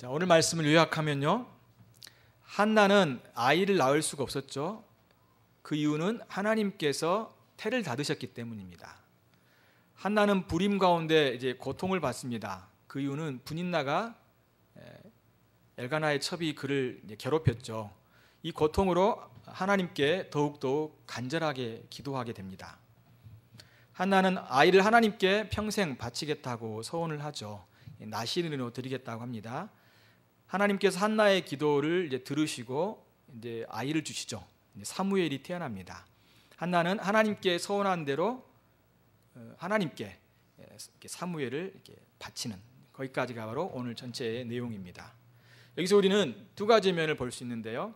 자, 오늘 말씀을 요약하면요, 한나는 아이를 낳을 수가 없었죠. 그 이유는 하나님께서 태를 닫으셨기 때문입니다. 한나는 불임 가운데 이제 고통을 받습니다. 그 이유는 분인나가 엘가나의 첩이 그를 괴롭혔죠. 이 고통으로 하나님께 더욱더욱 간절하게 기도하게 됩니다. 한나는 아이를 하나님께 평생 바치겠다고 서원을 하죠. 나시린으로 드리겠다고 합니다. 하나님께서 한나의 기도를 이제 들으시고 이제 아이를 주시죠. 사무엘이 태어납니다. 한나는 하나님께 서원한 대로 하나님께 사무엘을 이렇게 바치는, 거기까지가 바로 오늘 전체의 내용입니다. 여기서 우리는 두 가지 면을 볼 수 있는데요.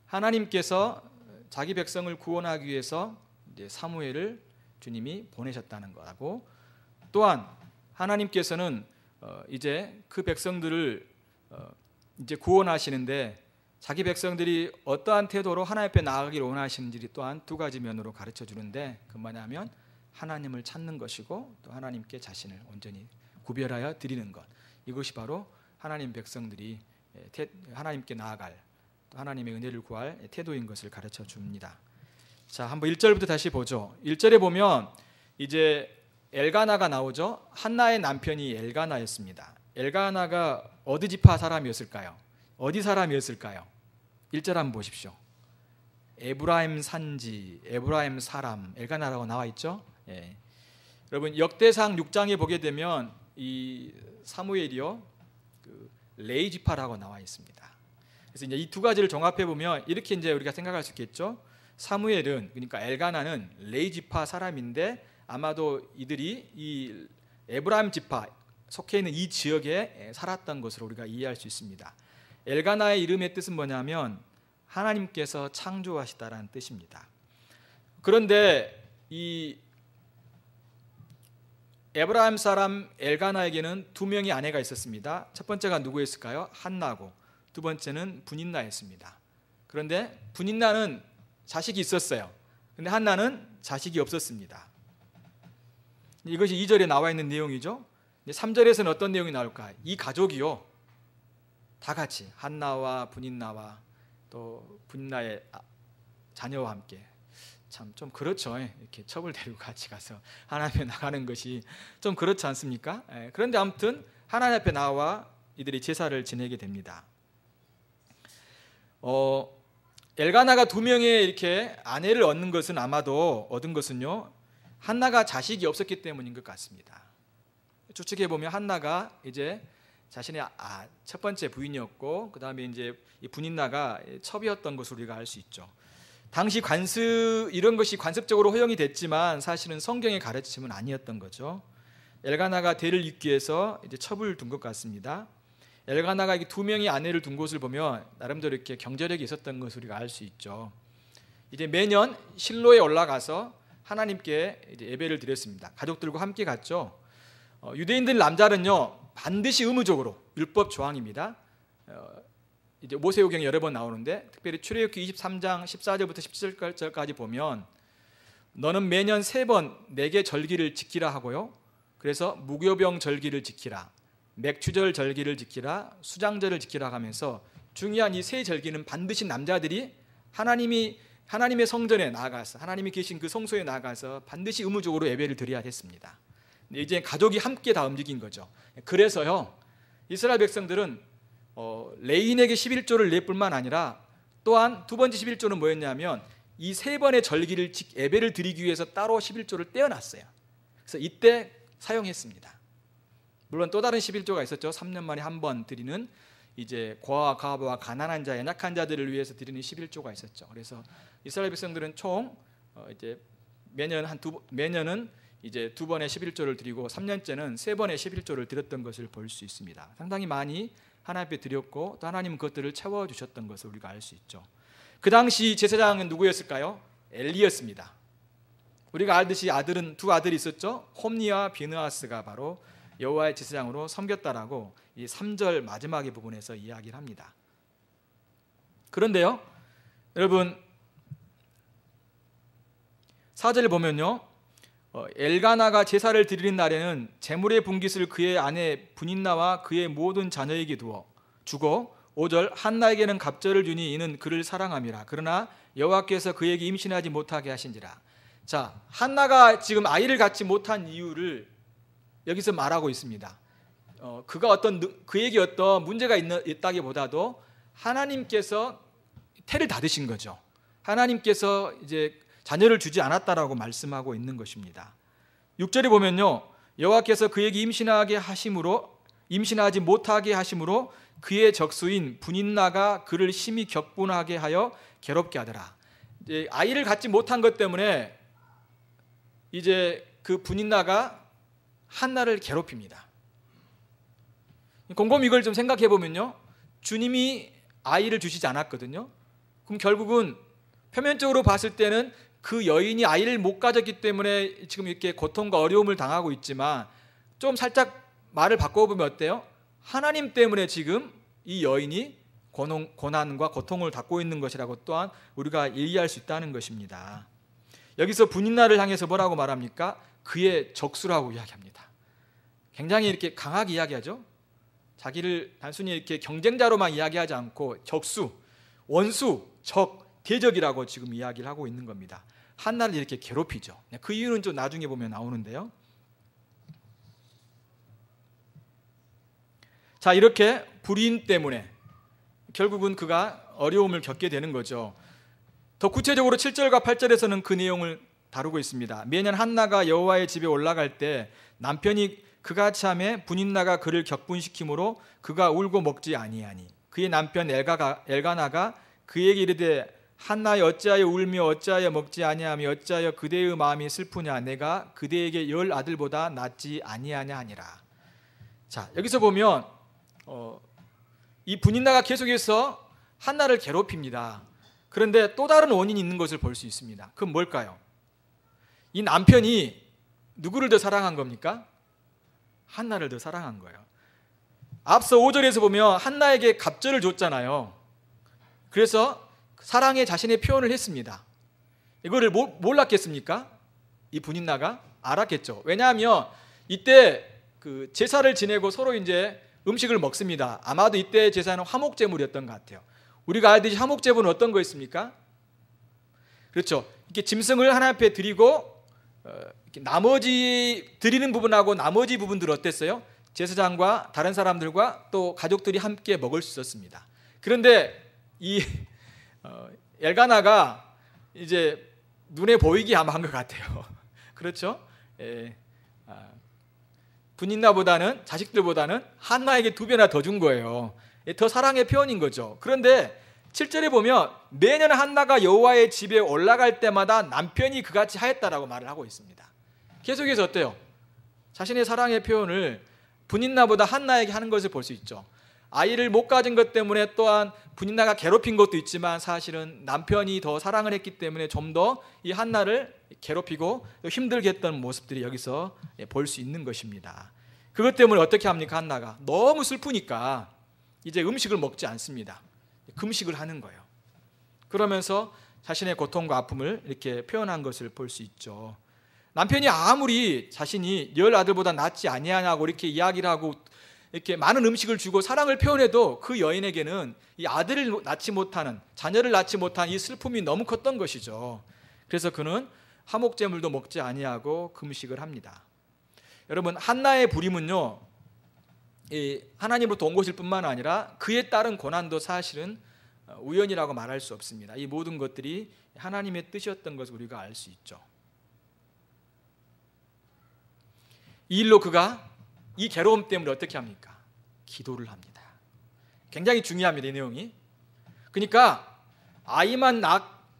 하나님께서 자기 백성을 구원하기 위해서 이제 사무엘을 주님이 보내셨다는 거하고, 또한 하나님께서는 이제 그 백성들을 이제 구원하시는데 자기 백성들이 어떠한 태도로 하나님 앞에 나아가기를 원하시는지 또한 두 가지 면으로 가르쳐 주는데, 그 뭐냐면 하나님을 찾는 것이고 또 하나님께 자신을 온전히 구별하여 드리는 것, 이것이 바로 하나님 백성들이 하나님께 나아갈, 또 하나님의 은혜를 구할 태도인 것을 가르쳐 줍니다. 자, 한번 1절부터 다시 보죠. 1절에 보면 이제 엘가나가 나오죠. 한나의 남편이 엘가나였습니다. 엘가나가 어디 지파 사람이었을까요? 어디 사람이었을까요? 1절 한번 보십시오. 에브라임 산지, 에브라임 사람, 엘가나라고 나와 있죠. 예. 여러분, 역대상 6장에 보게 되면 이 사무엘이요, 그 레위 지파라고 나와 있습니다. 그래서 이제 이 두 가지를 종합해 보면 이렇게 이제 우리가 생각할 수 있겠죠. 사무엘은, 그러니까 엘가나는 레위 지파 사람인데 아마도 이들이 이 에브라임 지파 속해 있는 이 지역에 살았던 것으로 우리가 이해할 수 있습니다. 엘가나의 이름의 뜻은 뭐냐면 하나님께서 창조하시다라는 뜻입니다. 그런데 이 에브라임 사람 엘가나에게는 두 명의 아내가 있었습니다. 첫 번째가 누구였을까요? 한나고, 두 번째는 분인나였습니다. 그런데 분인나는 자식이 있었어요. 그런데 한나는 자식이 없었습니다. 이것이 2절에 나와 있는 내용이죠. 3절에서는 어떤 내용이 나올까? 이 가족이요, 다 같이 한나와 분인나와 또 분인나의 자녀와 함께, 참 좀 그렇죠. 이렇게 첩을 데리고 같이 가서 하나님 앞에 나가는 것이 좀 그렇지 않습니까? 그런데 아무튼 하나님 앞에 나와 이들이 제사를 지내게 됩니다. 엘가나가 두 명의 이렇게 아내를 얻은 것은요, 한나가 자식이 없었기 때문인 것 같습니다. 추측해 보면 한나가 이제 자신의 첫 번째 부인이었고, 그 다음에 이제 이 분인나가 첩이었던 것으로 우리가 알 수 있죠. 당시 이런 것이 관습적으로 허용이 됐지만 사실은 성경의 가르침은 아니었던 거죠. 엘가나가 대를 잇기 위해서 이제 첩을 둔 것 같습니다. 엘가나가 두 명의 아내를 둔 것을 보면 나름대로 이렇게 경제력이 있었던 것을 우리가 알 수 있죠. 이제 매년 실로에 올라가서 하나님께 이제 예배를 드렸습니다. 가족들과 함께 갔죠. 유대인들 남자는요, 반드시 의무적으로, 율법 조항입니다. 이제 모세오경에 여러 번 나오는데, 특별히 출애굽기 23장 14절부터 17절까지 보면 너는 매년 3번 내게 절기를 지키라 하고요, 그래서 무교병 절기를 지키라, 맥추절 절기를 지키라, 수장절을 지키라 하면서 중요한 이 3절기는 반드시 남자들이 하나님의 성전에 나아가서, 하나님이 계신 그 성소에 나아가서 반드시 의무적으로 예배를 드려야 했습니다. 이제 가족이 함께 다 움직인 거죠. 그래서요, 이스라엘 백성들은 레인에게 11조를 낼 뿐만 아니라 또한 두 번째 11조는 뭐였냐면 이 3번의 절기를 예배를 드리기 위해서 따로 11조를 떼어놨어요. 그래서 이때 사용했습니다. 물론 또 다른 11조가 있었죠. 3년 만에 한 번 드리는, 이제 고아와 가부와 가난한 자, 연약한 자들을 위해서 드리는 11조가 있었죠. 그래서 이스라엘 백성들은 총 이제 매년은 이제 2번의 11조를 드리고 3년째는 3번의 11조를 드렸던 것을 볼 수 있습니다. 상당히 많이 하나님 앞에 드렸고 또 하나님은 그것들을 채워주셨던 것을 우리가 알 수 있죠. 그 당시 제사장은 누구였을까요? 엘리였습니다. 우리가 알듯이 두 아들이 있었죠. 홈니와 비느하스가 바로 여호와의 제사장으로 섬겼다라고 이 3절 마지막의 부분에서 이야기를 합니다. 그런데요, 여러분 4절을 보면요, 엘가나가 제사를 드리는 날에는 제물의 분깃을 그의 아내 분인나와 그의 모든 자녀에게 두어 주고 5절 한나에게는 갑절을 주니 이는 그를 사랑함이라. 그러나 여호와께서 그에게 임신하지 못하게 하신지라. 자, 한나가 지금 아이를 갖지 못한 이유를 여기서 말하고 있습니다. 그에게 어떤 문제가 있다기보다도 하나님께서 태를 닫으신 거죠. 하나님께서 이제 자녀를 주지 않았다라고 말씀하고 있는 것입니다. 6절에 보면요, 여호와께서 그에게 임신하지 못하게 하심으로 그의 적수인 분인나가 그를 심히 격분하게 하여 괴롭게 하더라. 이제 아이를 갖지 못한 것 때문에 이제 그 분인나가 한나를 괴롭힙니다. 곰곰이 이걸 좀 생각해 보면요, 주님이 아이를 주시지 않았거든요. 그럼 결국은 표면적으로 봤을 때는 그 여인이 아이를 못 가졌기 때문에 지금 이렇게 고통과 어려움을 당하고 있지만, 좀 살짝 말을 바꿔보면 어때요? 하나님 때문에 지금 이 여인이 고난과 고통을 받고 있는 것이라고 또한 우리가 이해할 수 있다는 것입니다. 여기서 분인나를 향해서 뭐라고 말합니까? 그의 적수라고 이야기합니다. 굉장히 이렇게 강하게 이야기하죠. 자기를 단순히 이렇게 경쟁자로만 이야기하지 않고 적수, 원수, 적, 대적이라고 지금 이야기를 하고 있는 겁니다. 한나를 이렇게 괴롭히죠. 그 이유는 좀 나중에 보면 나오는데요. 자, 이렇게 불인 때문에 결국은 그가 어려움을 겪게 되는 거죠. 더 구체적으로 7절과 8절에서는 그 내용을 다루고 있습니다. 매년 한나가 여호와의 집에 올라갈 때 남편이 그같이 하매 분인나가 그를 격분시키므로 그가 울고 먹지 아니하니 그의 남편 엘가나가 그에게 이르되 한나여 어찌하여 울며 어찌하여 먹지 아니하며 어찌하여 그대의 마음이 슬프냐 내가 그대에게 10 아들보다 낫지 아니하냐 하니라. 자, 여기서 보면 이 분인나가 계속해서 한나를 괴롭힙니다. 그런데 또 다른 원인이 있는 것을 볼 수 있습니다. 그건 뭘까요? 이 남편이 누구를 더 사랑한 겁니까? 한나를 더 사랑한 거예요. 앞서 5절에서 보면 한나에게 갑절을 줬잖아요. 그래서 사랑의 자신의 표현을 했습니다. 이거를 몰랐겠습니까? 이 분인나가 알았겠죠. 왜냐하면 이때 그 제사를 지내고 서로 이제 음식을 먹습니다. 아마도 이때 제사는 화목제물이었던 것 같아요. 우리가 알듯이 화목제물은 어떤 거였습니까? 그렇죠. 이렇게 짐승을 하나님 앞에 드리고 이렇게 나머지 드리는 부분하고 나머지 부분들은 어땠어요? 제사장과 다른 사람들과 또 가족들이 함께 먹을 수 있었습니다. 그런데 이 엘가나가 이제 눈에 보이게 아마 한 것 같아요. 그렇죠? 분인나보다는, 자식들보다는 한나에게 2배나 더 준 거예요. 더 사랑의 표현인 거죠. 그런데 7절에 보면 매년 한나가 여호와의 집에 올라갈 때마다 남편이 그같이 하였다라고 말을 하고 있습니다. 계속해서 어때요? 자신의 사랑의 표현을 분인나보다 한나에게 하는 것을 볼 수 있죠. 아이를 못 가진 것 때문에 또한 분인나가 괴롭힌 것도 있지만 사실은 남편이 더 사랑을 했기 때문에 좀 더 이 한나를 괴롭히고 힘들게 했던 모습들이 여기서 볼 수 있는 것입니다. 그것 때문에 어떻게 합니까? 한나가 너무 슬프니까 이제 음식을 먹지 않습니다. 금식을 하는 거예요. 그러면서 자신의 고통과 아픔을 이렇게 표현한 것을 볼 수 있죠. 남편이 아무리 자신이 10 아들보다 낫지 아니하냐고 이렇게 이야기를 하고 이렇게 많은 음식을 주고 사랑을 표현해도 그 여인에게는 이 아들을 낳지 못하는, 자녀를 낳지 못한 이 슬픔이 너무 컸던 것이죠. 그래서 그는 화목제물도 먹지 아니하고 금식을 합니다. 여러분, 한나의 불임은요, 하나님으로부터 온 것일 뿐만 아니라 그에 따른 고난도 사실은 우연이라고 말할 수 없습니다. 이 모든 것들이 하나님의 뜻이었던 것을 우리가 알 수 있죠. 이 일로 그가 이 괴로움 때문에 어떻게 합니까? 기도를 합니다. 굉장히 중요합니다, 이 내용이. 그러니까 아이만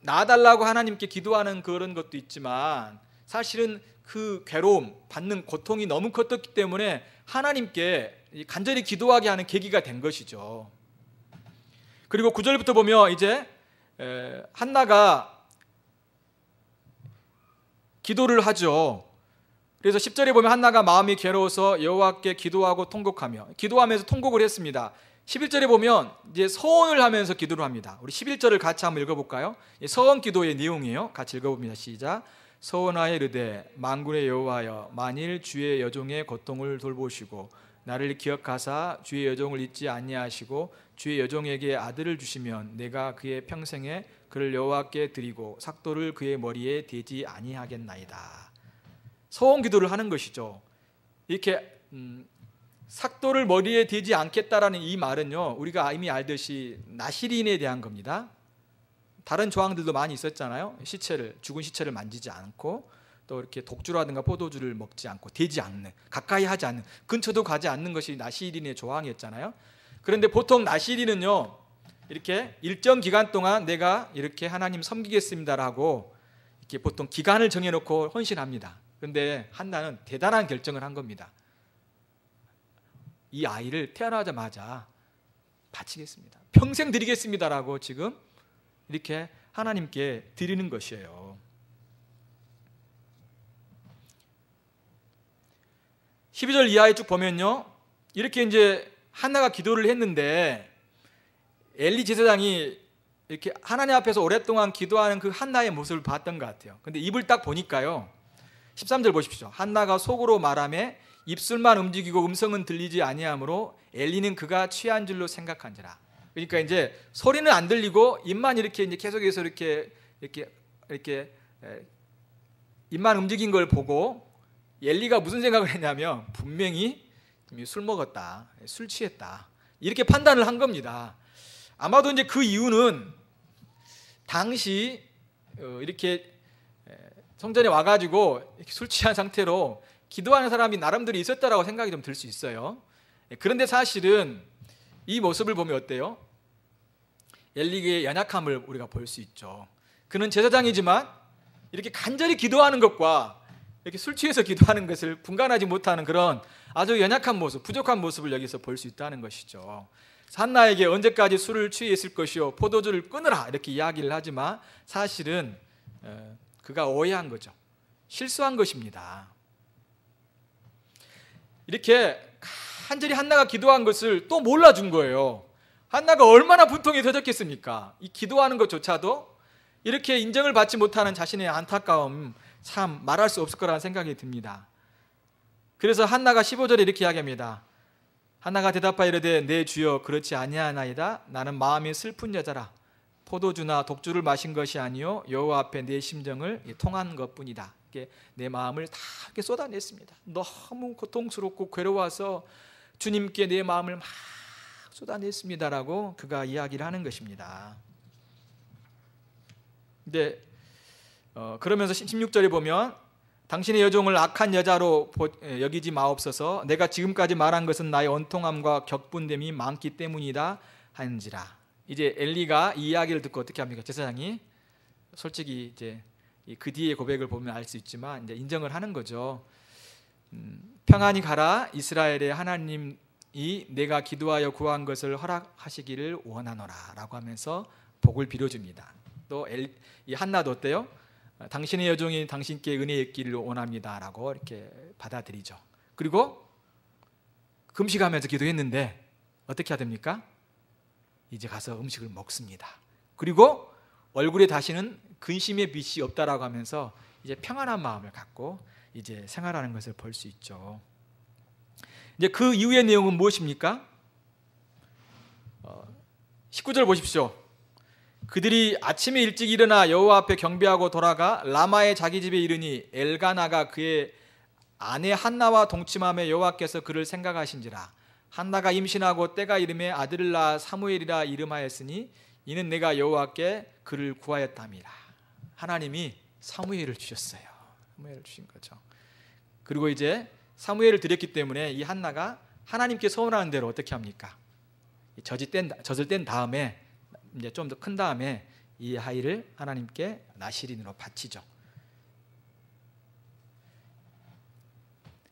낳아달라고 하나님께 기도하는 그런 것도 있지만 사실은 그 괴로움, 받는 고통이 너무 컸기 때문에 하나님께 간절히 기도하게 하는 계기가 된 것이죠. 그리고 9절부터 보면 이제 한나가 기도를 하죠. 그래서 10절에 보면 한나가 마음이 괴로워서 여호와께 기도하고 통곡하며, 기도하면서 통곡을 했습니다. 11절에 보면 이제 서원을 하면서 기도를 합니다. 우리 11절을 같이 한번 읽어볼까요? 서원 기도의 내용이에요. 같이 읽어봅니다. 시작. 서원하여 이르되 만군의 여호와여 만일 주의 여종의 고통을 돌보시고 나를 기억하사 주의 여종을 잊지 아니하시고 주의 여종에게 아들을 주시면 내가 그의 평생에 그를 여호와께 드리고 삭도를 그의 머리에 대지 아니하겠나이다. 소원 기도를 하는 것이죠. 이렇게 삭도를 머리에 대지 않겠다라는 이 말은요, 우리가 이미 알듯이 나시린에 대한 겁니다. 다른 조항들도 많이 있었잖아요. 죽은 시체를 만지지 않고, 또 이렇게 독주라든가 포도주를 먹지 않고, 대지 않는, 가까이 하지 않는, 근처도 가지 않는 것이 나시린의 조항이었잖아요. 그런데 보통 나시린은요, 이렇게 일정 기간 동안 내가 이렇게 하나님 섬기겠습니다라고 이렇게 보통 기간을 정해놓고 헌신합니다. 그런데 한나는 대단한 결정을 한 겁니다. 이 아이를 태어나자마자 바치겠습니다. 평생 드리겠습니다라고 지금 이렇게 하나님께 드리는 것이에요. 12절 이하에 쭉 보면요, 이렇게 이제 한나가 기도를 했는데 엘리 제사장이 이렇게 하나님 앞에서 오랫동안 기도하는 그 한나의 모습을 봤던 것 같아요. 근데 입을 딱 보니까요, 13절 보십시오. 한나가 속으로 말하매 입술만 움직이고 음성은 들리지 아니하므로 엘리는 그가 취한 줄로 생각한지라. 그러니까 이제 소리는 안 들리고 입만 이렇게 이제 계속해서 이렇게 입만 움직인 걸 보고 엘리가 무슨 생각을 했냐면 분명히 술 먹었다, 술 취했다, 이렇게 판단을 한 겁니다. 아마도 이제 그 이유는 당시 이렇게 성전에 와가지고 술 취한 상태로 기도하는 사람이 나름대로 있었다라고 생각이 좀 들 수 있어요. 그런데 사실은 이 모습을 보면 어때요? 엘리의 연약함을 우리가 볼 수 있죠. 그는 제사장이지만 이렇게 간절히 기도하는 것과 이렇게 술 취해서 기도하는 것을 분간하지 못하는 그런 아주 연약한 모습, 부족한 모습을 여기서 볼 수 있다는 것이죠. 한나에게 언제까지 술을 취해 있을 것이요 포도주를 끊으라 이렇게 이야기를 하지만 사실은 그가 오해한 거죠. 실수한 것입니다. 이렇게 간절히 한나가 기도한 것을 또 몰라준 거예요. 한나가 얼마나 분통이 터졌겠습니까? 이 기도하는 것조차도 이렇게 인정을 받지 못하는 자신의 안타까움, 참 말할 수 없을 거라는 생각이 듭니다. 그래서 한나가 15절에 이렇게 이야기합니다. 한나가 대답하여 이르되 내 주여 그렇지 아니하나이다. 나는 마음이 슬픈 여자라. 포도주나 독주를 마신 것이 아니요 여호와 앞에 내 심정을 통한 것뿐이다. 내 마음을 다 이렇게 쏟아냈습니다. 너무 고통스럽고 괴로워서 주님께 내 마음을 막 쏟아냈습니다라고 그가 이야기를 하는 것입니다. 근데 그러면서 16절에 보면 당신의 여종을 악한 여자로 여기지 마옵소서. 내가 지금까지 말한 것은 나의 원통함과 격분됨이 많기 때문이다 한지라. 이제 엘리가 이 이야기를 듣고 어떻게 합니까? 제사장이 솔직히 이제 그 뒤에 고백을 보면 알 수 있지만 이제 인정을 하는 거죠. 평안히 가라. 이스라엘의 하나님이 내가 기도하여 구한 것을 허락하시기를 원하노라라고 하면서 복을 빌어줍니다. 또 이 한나도 어때요? 당신의 여종이 당신께 은혜 있기를 원합니다라고 이렇게 받아들이죠. 그리고 금식하면서 기도했는데 어떻게 해야 됩니까? 이제 가서 음식을 먹습니다. 그리고 얼굴에 다시는 근심의 빛이 없다라고 하면서 이제 평안한 마음을 갖고 이제 생활하는 것을 볼 수 있죠. 이제 그 이후의 내용은 무엇입니까? 19절 보십시오. 그들이 아침에 일찍 일어나 여호와 앞에 경배하고 돌아가 라마의 자기 집에 이르니 엘가나가 그의 아내 한나와 동침하며 여호와께서 그를 생각하신지라. 한나가 임신하고 때가 이름에 아들을 낳아 사무엘이라 이름하였으니 이는 내가 여호와께 그를 구하였답니다. 하나님이 사무엘을 주셨어요. 사무엘을 주신 거죠. 그리고 이제 사무엘을 드렸기 때문에 이 한나가 하나님께 소원하는 대로 어떻게 합니까? 젖을 뗀 다음에 이제 좀 더 큰 다음에 이 아이를 하나님께 나시린으로 바치죠.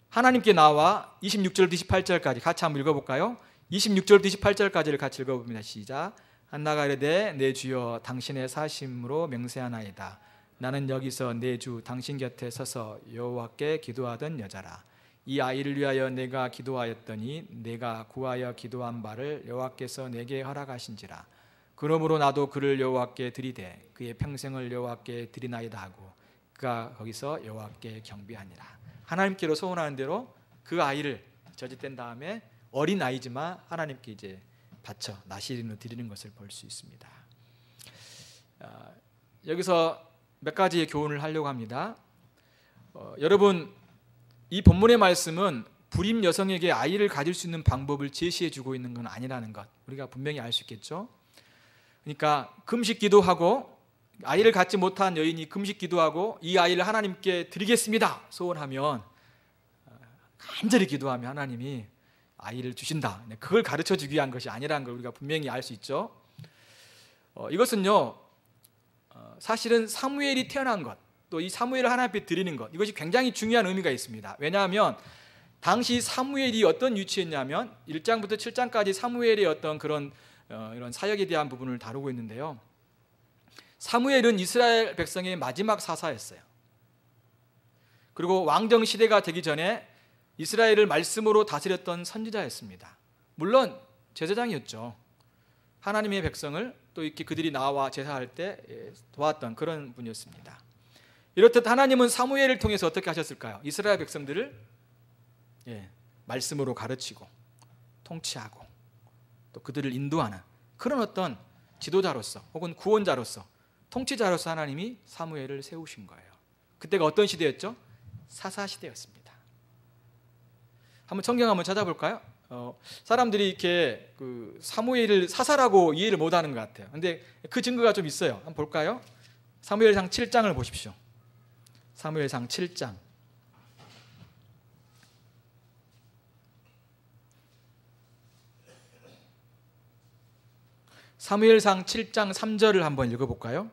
하나님께 나와 26절 28절까지 같이 한번 읽어볼까요? 26절 28절까지를 같이 읽어봅니다. 시작. 한나가 이르되 내 주여 당신의 사심으로 맹세하나이다. 나는 여기서 내 주 당신 곁에 서서 여호와께 기도하던 여자라. 이 아이를 위하여 내가 기도하였더니 내가 구하여 기도한 바를 여호와께서 내게 허락하신지라. 그러므로 나도 그를 여호와께 드리되 그의 평생을 여호와께 드리나이다 하고 그가 거기서 여호와께 경배하니라. 하나님께로 소원하는 대로 그 아이를 저짓된 다음에 어린 아이지만 하나님께 이제 바쳐 나시린으로 드리는 것을 볼 수 있습니다. 여기서 몇 가지의 교훈을 하려고 합니다. 여러분, 이 본문의 말씀은 불임 여성에게 아이를 가질 수 있는 방법을 제시해 주고 있는 건 아니라는 것, 우리가 분명히 알 수 있겠죠. 그러니까 금식 기도하고 아이를 갖지 못한 여인이 금식 기도하고 이 아이를 하나님께 드리겠습니다 소원하면, 간절히 기도하면 하나님이 아이를 주신다, 그걸 가르쳐 주기 위한 것이 아니라는 걸 우리가 분명히 알 수 있죠. 이것은요, 사실은 사무엘이 태어난 것, 또 이 사무엘을 하나님 앞에 드리는 것, 이것이 굉장히 중요한 의미가 있습니다. 왜냐하면 당시 사무엘이 어떤 위치였냐면 1장부터 7장까지 사무엘의 어떤 그런 이런 사역에 대한 부분을 다루고 있는데요, 사무엘은 이스라엘 백성의 마지막 사사였어요. 그리고 왕정 시대가 되기 전에 이스라엘을 말씀으로 다스렸던 선지자였습니다. 물론 제사장이었죠. 하나님의 백성을 또 이렇게 그들이 나와 제사할 때 도왔던 그런 분이었습니다. 이렇듯 하나님은 사무엘을 통해서 어떻게 하셨을까요? 이스라엘 백성들을 말씀으로 가르치고 통치하고 또 그들을 인도하는 그런 어떤 지도자로서 혹은 구원자로서 통치자로서 하나님이 사무엘을 세우신 거예요. 그때가 어떤 시대였죠? 사사시대였습니다. 한번 성경 한번 찾아볼까요? 사람들이 이렇게 그 사무엘을 사사라고 이해를 못하는 것 같아요. 근데 그 증거가 좀 있어요. 한번 볼까요? 사무엘상 7장을 보십시오. 사무엘상 7장. 사무엘상 7장 3절을 한번 읽어볼까요?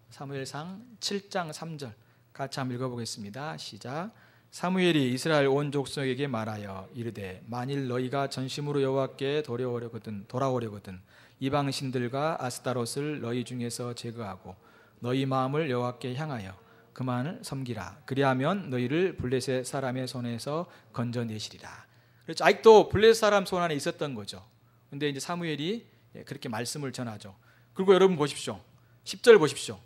사무엘상 7장 3절 같이 한번 읽어보겠습니다. 시작. 사무엘이 이스라엘 온 족속에게 말하여 이르되 만일 너희가 전심으로 여호와께 돌아오려거든 이방 신들과 아스타롯을 너희 중에서 제거하고 너희 마음을 여호와께 향하여 그만을 섬기라. 그리하면 너희를 블레셋 사람의 손에서 건져내시리라. 그렇죠. 아직도 블레셋 사람 손 안에 있었던 거죠. 근데 이제 사무엘이 그렇게 말씀을 전하죠. 그리고 여러분 보십시오. 10절 보십시오.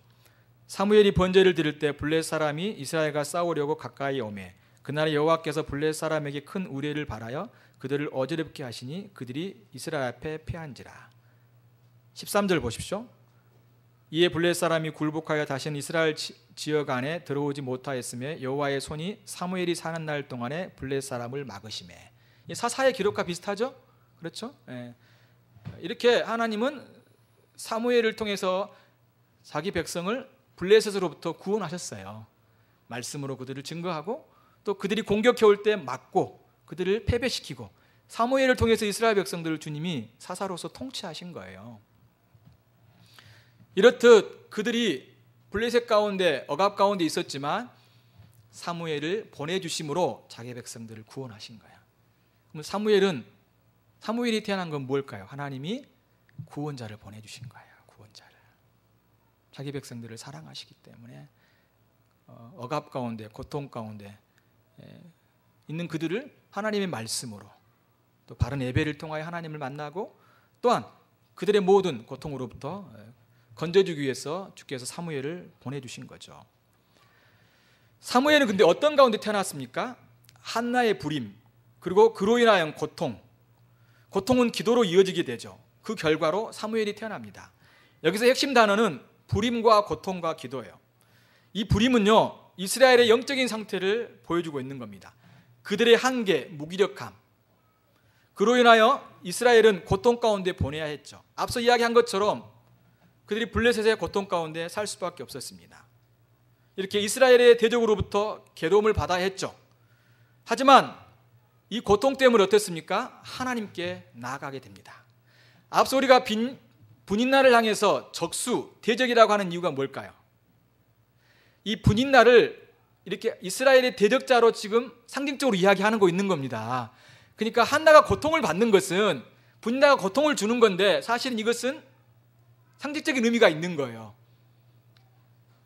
사무엘이 번제를 드릴 때 블레셋 사람이 이스라엘과 싸우려고 가까이 오매 그날에 여호와께서 블레셋 사람에게 큰 우레를 발하여 그들을 어지럽게 하시니 그들이 이스라엘 앞에 패한지라. 13절 보십시오. 이에 블레셋 사람이 굴복하여 다시는 이스라엘 지역 안에 들어오지 못하였으며 여호와의 손이 사무엘이 사는 날 동안에 블레셋 사람을 막으시매. 사사의 기록과 비슷하죠? 그렇죠? 이렇게 하나님은 사무엘을 통해서 자기 백성을 블레셋으로부터 구원하셨어요. 말씀으로 그들을 증거하고 또 그들이 공격해 올 때 막고 그들을 패배시키고 사무엘을 통해서 이스라엘 백성들을 주님이 사사로서 통치하신 거예요. 이렇듯 그들이 블레셋 가운데 억압 가운데 있었지만 사무엘을 보내주심으로 자기 백성들을 구원하신 거예요. 그럼 사무엘이 태어난 건 뭘까요? 하나님이 구원자를 보내주신 거예요. 구원자를. 자기 백성들을 사랑하시기 때문에 억압 가운데 고통 가운데 있는 그들을 하나님의 말씀으로 또 바른 예배를 통하여 하나님을 만나고 또한 그들의 모든 고통으로부터 건져주기 위해서 주께서 사무엘을 보내주신 거죠. 사무엘은 근데 어떤 가운데 태어났습니까? 한나의 불임 그리고 그로 인하여 고통은 기도로 이어지게 되죠. 그 결과로 사무엘이 태어납니다. 여기서 핵심 단어는 불임과 고통과 기도예요. 이 불임은요, 이스라엘의 영적인 상태를 보여주고 있는 겁니다. 그들의 한계, 무기력함. 그로 인하여 이스라엘은 고통 가운데 보내야 했죠. 앞서 이야기한 것처럼 그들이 블레셋의 고통 가운데 살 수밖에 없었습니다. 이렇게 이스라엘의 대적으로부터 괴로움을 받아야 했죠. 하지만 이 고통 때문에 어땠습니까? 하나님께 나아가게 됩니다. 앞서 우리가 분인날을 향해서 적수, 대적이라고 하는 이유가 뭘까요? 이 분인날을 이렇게 이스라엘의 대적자로 지금 상징적으로 이야기하는 거 있는 겁니다. 그러니까 한나가 고통을 받는 것은 분인날가 고통을 주는 건데 사실은 이것은 상징적인 의미가 있는 거예요.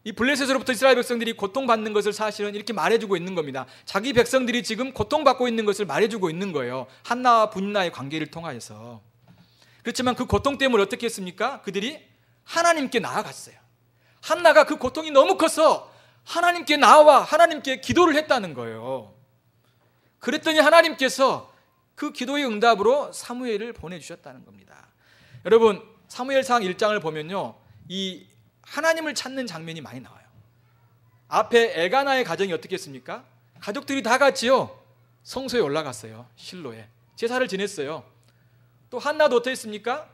이 블레셋으로부터 이스라엘 백성들이 고통받는 것을 사실은 이렇게 말해주고 있는 겁니다. 자기 백성들이 지금 고통받고 있는 것을 말해주고 있는 거예요. 한나와 분인나의 관계를 통하여서. 그렇지만 그 고통 때문에 어떻게 했습니까? 그들이 하나님께 나아갔어요. 한나가 그 고통이 너무 커서 하나님께 나와 하나님께 기도를 했다는 거예요. 그랬더니 하나님께서 그 기도의 응답으로 사무엘을 보내주셨다는 겁니다. 여러분, 사무엘상 1장을 보면요, 이 하나님을 찾는 장면이 많이 나와요. 앞에 엘가나의 가정이 어떻게 했습니까? 가족들이 다 같이요 성소에 올라갔어요. 실로에 제사를 지냈어요. 또 한나도 어떻습니까?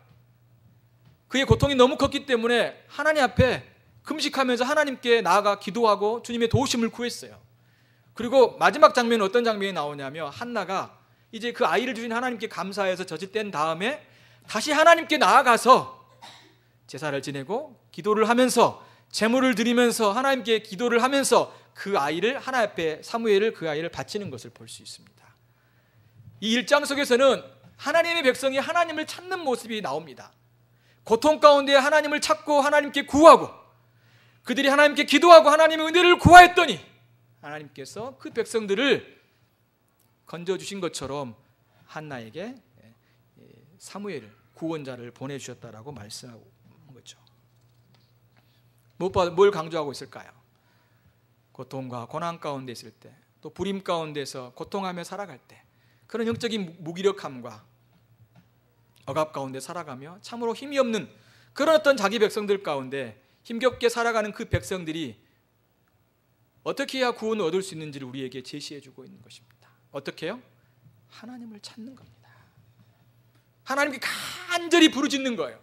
그의 고통이 너무 컸기 때문에 하나님 앞에 금식하면서 하나님께 나아가 기도하고 주님의 도우심을 구했어요. 그리고 마지막 장면은 어떤 장면이 나오냐면, 한나가 이제 그 아이를 주신 하나님께 감사해서 젖을 뗀 다음에 다시 하나님께 나아가서 제사를 지내고 기도를 하면서 제물을 드리면서 하나님께 기도를 하면서 그 아이를 하나님 앞에, 사무엘을 그 아이를 바치는 것을 볼 수 있습니다. 이 1장 속에서는 하나님의 백성이 하나님을 찾는 모습이 나옵니다. 고통 가운데 하나님을 찾고 하나님께 구하고, 그들이 하나님께 기도하고 하나님의 은혜를 구하였더니 하나님께서 그 백성들을 건져주신 것처럼 한나에게 사무엘을, 구원자를 보내주셨다라고 말씀하고 거죠. 무엇보다 뭘 강조하고 있을까요? 고통과 고난 가운데 있을 때, 또 불임 가운데서 고통하며 살아갈 때, 그런 영적인 무기력함과 억압 가운데 살아가며 참으로 힘이 없는 그런 어떤 자기 백성들 가운데 힘겹게 살아가는 그 백성들이 어떻게 해야 구원을 얻을 수 있는지를 우리에게 제시해주고 있는 것입니다. 어떻게 해요? 하나님을 찾는 겁니다. 하나님께 간절히 부르짖는 거예요.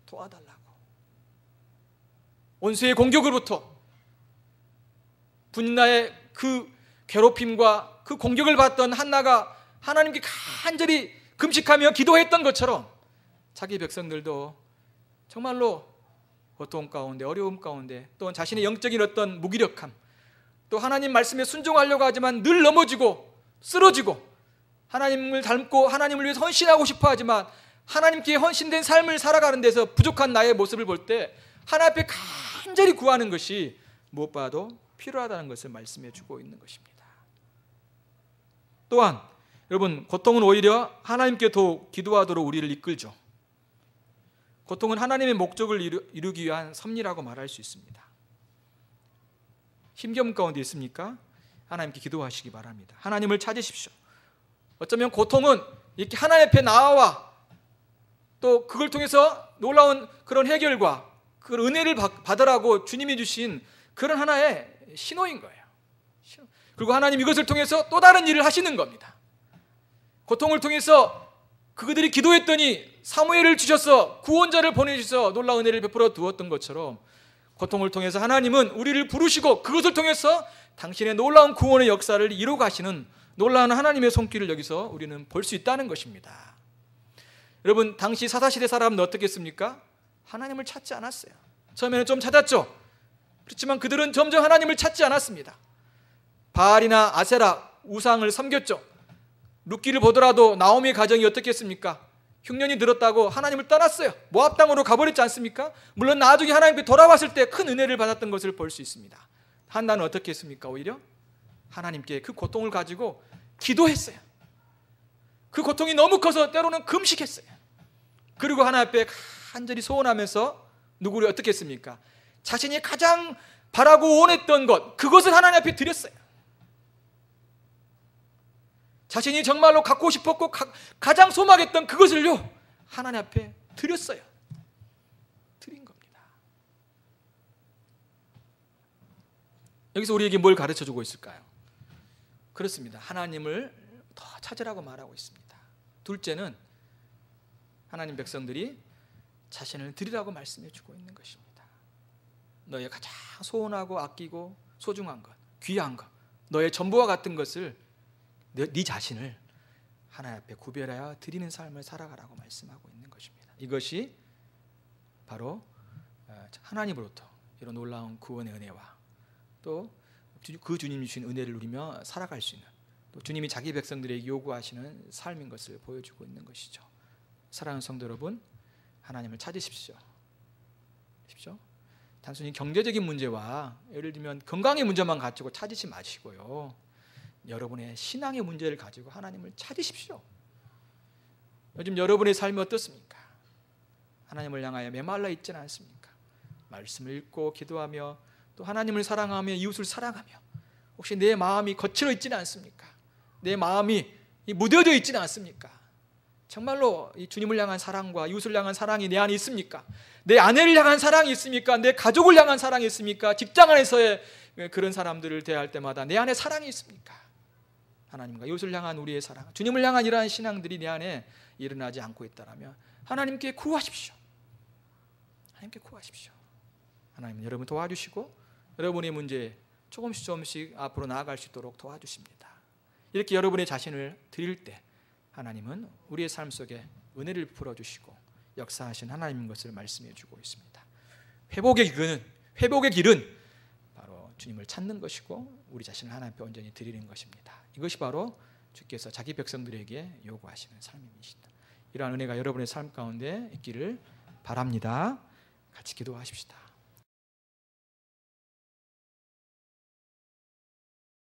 도와달라고. 원수의 공격으로부터, 분나의 그 괴롭힘과 그 공격을 받던 한나가 하나님께 간절히 금식하며 기도했던 것처럼 자기 백성들도 정말로 고통 가운데, 어려움 가운데, 또 자신의 영적인 어떤 무기력함, 또 하나님 말씀에 순종하려고 하지만 늘 넘어지고 쓰러지고, 하나님을 닮고 하나님을 위해서 헌신하고 싶어 하지만 하나님께 헌신된 삶을 살아가는 데서 부족한 나의 모습을 볼 때 하나님 앞에 간절히 구하는 것이 무엇보다도 필요하다는 것을 말씀해 주고 있는 것입니다. 또한 여러분, 고통은 오히려 하나님께 더 기도하도록 우리를 이끌죠. 고통은 하나님의 목적을 이루기 위한 섭리라고 말할 수 있습니다. 힘겨움 가운데 있습니까? 하나님께 기도하시기 바랍니다. 하나님을 찾으십시오. 어쩌면 고통은 이렇게 하나님 앞에 나와 또 그걸 통해서 놀라운 그런 해결과 그 은혜를 받으라고 주님이 주신 그런 하나의 신호인 거예요. 그리고 하나님 이것을 통해서 또 다른 일을 하시는 겁니다. 고통을 통해서 그들이 기도했더니 사무엘을 주셔서 구원자를 보내주셔서 놀라운 은혜를 베풀어 두었던 것처럼, 고통을 통해서 하나님은 우리를 부르시고 그것을 통해서 당신의 놀라운 구원의 역사를 이루어 가시는 놀라운 하나님의 손길을 여기서 우리는 볼 수 있다는 것입니다. 여러분, 당시 사사시대 사람은 어떻게 했습니까? 하나님을 찾지 않았어요. 처음에는 좀 찾았죠. 그렇지만 그들은 점점 하나님을 찾지 않았습니다. 바알이나 아세라 우상을 섬겼죠. 룻기를 보더라도 나오미의 가정이 어떻게 했습니까? 흉년이 들었다고 하나님을 떠났어요. 모압 땅으로 가버렸지 않습니까? 물론 나중에 하나님께 돌아왔을 때 큰 은혜를 받았던 것을 볼 수 있습니다. 한나는 어떻게 했습니까? 오히려 하나님께 그 고통을 가지고 기도했어요. 그 고통이 너무 커서 때로는 금식했어요. 그리고 하나님 앞에 간절히 소원하면서 누구를 어떻게 했습니까? 자신이 가장 바라고 원했던 것, 그것을 하나님 앞에 드렸어요. 자신이 정말로 갖고 싶었고 가장 소망했던 그것을요 하나님 앞에 드렸어요. 드린 겁니다. 여기서 우리에게 뭘 가르쳐주고 있을까요? 그렇습니다. 하나님을 더 찾으라고 말하고 있습니다. 둘째는 하나님 백성들이 자신을 드리라고 말씀해주고 있는 것입니다. 너의 가장 소원하고 아끼고 소중한 것, 귀한 것, 너의 전부와 같은 것을, 네 자신을 하나님 앞에 구별하여 드리는 삶을 살아가라고 말씀하고 있는 것입니다. 이것이 바로 하나님으로부터 이런 놀라운 구원의 은혜와 또 그 주님이 주신 은혜를 누리며 살아갈 수 있는, 또 주님이 자기 백성들에게 요구하시는 삶인 것을 보여주고 있는 것이죠. 사랑하는 성도 여러분, 하나님을 찾으십시오. 단순히 경제적인 문제와 예를 들면 건강의 문제만 가지고 찾으지 마시고요, 여러분의 신앙의 문제를 가지고 하나님을 찾으십시오. 요즘 여러분의 삶이 어떻습니까? 하나님을 향하여 메말라 있지는 않습니까? 말씀을 읽고 기도하며 또 하나님을 사랑하며 이웃을 사랑하며 혹시 내 마음이 거칠어 있지는 않습니까? 내 마음이 무뎌져 있지는 않습니까? 정말로 이 주님을 향한 사랑과 이웃을 향한 사랑이 내 안에 있습니까? 내 아내를 향한 사랑이 있습니까? 내 가족을 향한 사랑이 있습니까? 직장 안에서의 그런 사람들을 대할 때마다 내 안에 사랑이 있습니까? 하나님과 이웃을 향한 우리의 사랑, 주님을 향한 이러한 신앙들이 내 안에 일어나지 않고 있다면 하나님께 구하십시오. 하나님께 구하십시오. 하나님은 여러분 도와주시고 여러분의 문제 조금씩 앞으로 나아갈 수 있도록 도와주십니다. 이렇게 여러분의 자신을 드릴 때 하나님은 우리의 삶 속에 은혜를 풀어주시고 역사하신 하나님인 것을 말씀해 주고 있습니다. 회복의 길은 바로 주님을 찾는 것이고 우리 자신을 하나님 앞에 온전히 드리는 것입니다. 이것이 바로 주께서 자기 백성들에게 요구하시는 삶입니다. 이러한 은혜가 여러분의 삶 가운데 있기를 바랍니다. 같이 기도하십시다.